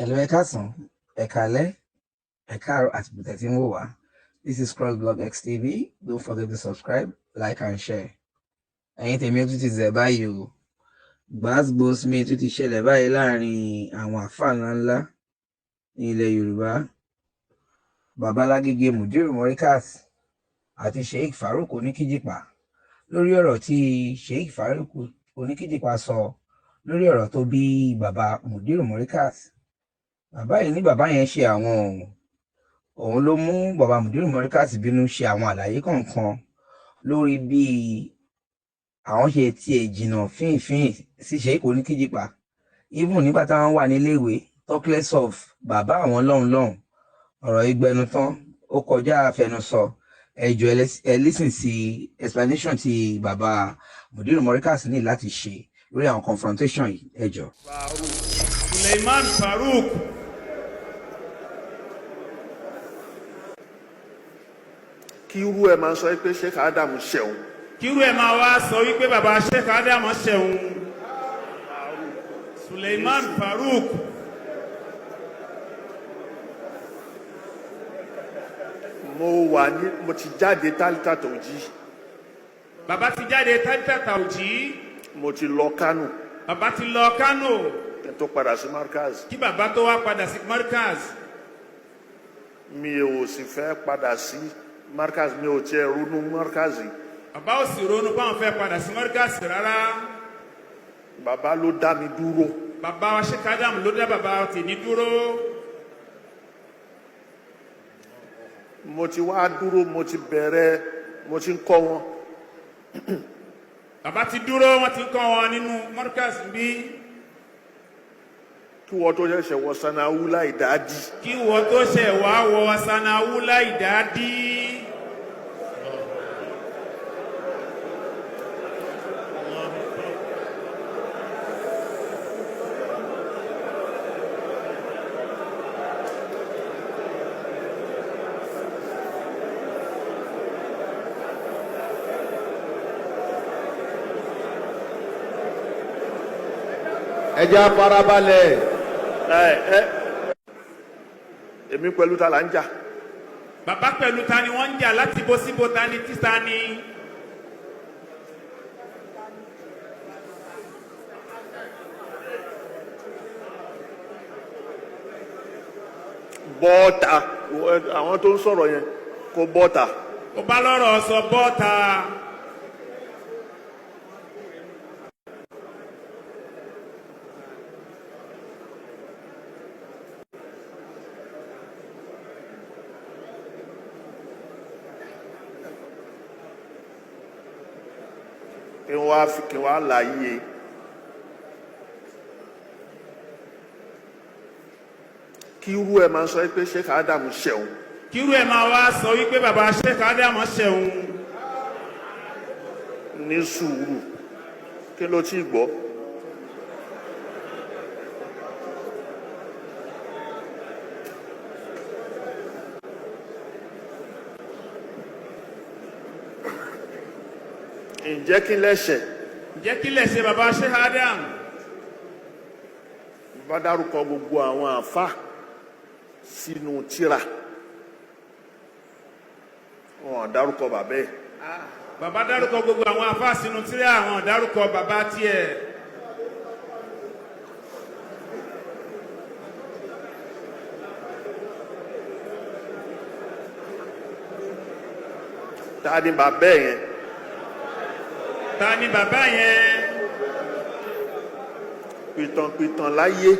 Hello, Ekason, Ekale, Ekaro at Butetinwowa. This is Crossblog XTV. Don't forget to subscribe, like, and share. Ẹ̀yin tèmi tún ti zẹ̀ báyìí o. Gbàgbós mi tún ti ṣẹlẹ̀ báyìí láàrin àwọn àfáà ńláńlá ní ilẹ̀ Yorùbá. Baba Lagege Mudir Murkaz àti Sheikh Faruq Onikijipa lórí ọ̀rọ̀ tí Sheikh Faruq Onikijipa sọ lórí ọ̀rọ̀ tó bí Baba Mudir Murkaz. Bàbá yìí ní bàbá yẹn ṣe àwọn òun ló mú Baba Mudir Murkaz bínú ṣe àwọn àlàyé kọ̀ọ̀kan lórí bí àwọn ṣe tiẹ̀ jìnnà fínfín sí Sheikh Onikijipa even nígbà táwọn wà níléèwé talk less of bàbá àwọn lọ́hùn ọ̀rọ̀ ìgbẹnu tán ó kọjá àfẹnusọ ẹjọ́ ẹ listen sí explanation tí Baba Mudir Murkaz ní láti ṣe lórí àwọn confrontation yìí ẹjọ́. Sulaiman Faruq kí irú ẹ máa sọ pé Sheikh Adam ṣẹ̀wọ̀n. kí irú ẹ máa wá sọ wípé bàbá Sheikh Adam ṣẹ̀wọ̀n. Sulaiman Faruq mo ti jáde tálítà tòjí. bàbá ti jáde tálítà tòjí. mo ti lọ Kánò. bàbá ti lọ Kánò. kí n tó padà sí Murkaz. kí bàbá tó wá padà sí Murkaz. mi ò sì fẹ́ padà sí Murkaz, mi ò tiẹ̀ ronú Murkaz. bàbá ò sì ronú báwọn fẹ́ padà sí Murkaz rárá. bàbá ló dá mi dúró. bàbá wa Sheikh Adam ló dá bàbá tèmi dúró. mo ti wá dúró, mo ti bẹ̀rẹ̀, mo ti ń kọ́ wọn. bàbá ti dúró, wọ́n ti ń kọ́ wọn nínú Murkaz bí. kí wọ́n tó ṣẹ̀ṣẹ̀ wọ sanawula ìdádí. kí wọ́n tó ṣẹ̀ wá wọ sanawula ìdádí. Ẹ jẹ́ á farabalẹ̀. Èmi pẹ̀lú ta là ń jà. Bàbá pẹ̀lú ta ni wọ́n ń jà láti bó síbo ta ni títa ni. Bọ́ọ̀tà, àwọn tó ń sọ̀rọ̀ yẹn kò bọ́ọ̀tà. Ó bá lọ́rọ̀ sọ bọ́ọ̀tà. kí wá láyé kí irú ẹ máa sọ pé Sheikh Adam ṣẹ̀wọ̀n. kí irú ẹ máa wá sọ wípé bàbá Sheikh Adam ṣẹ̀wọ̀n. ní sùúrù kí ló ti gbọ́. ǹjẹ́ kí lẹ́ṣẹ̀. ǹjẹ́ kí lẹ́ṣẹ̀ bàbá Sheikh Adam. bá dárúkọ gbogbo àwọn àfá sínú tírà wọn dárúkọ bàbá ẹ̀. bàbá dárúkọ gbogbo àwọn àfá sínú tírà wọn dárúkọ bàbá tiẹ̀. ta ni bàbá ẹ̀ yẹn. ta ni bàbá yẹn. pìtànpìtàn láyé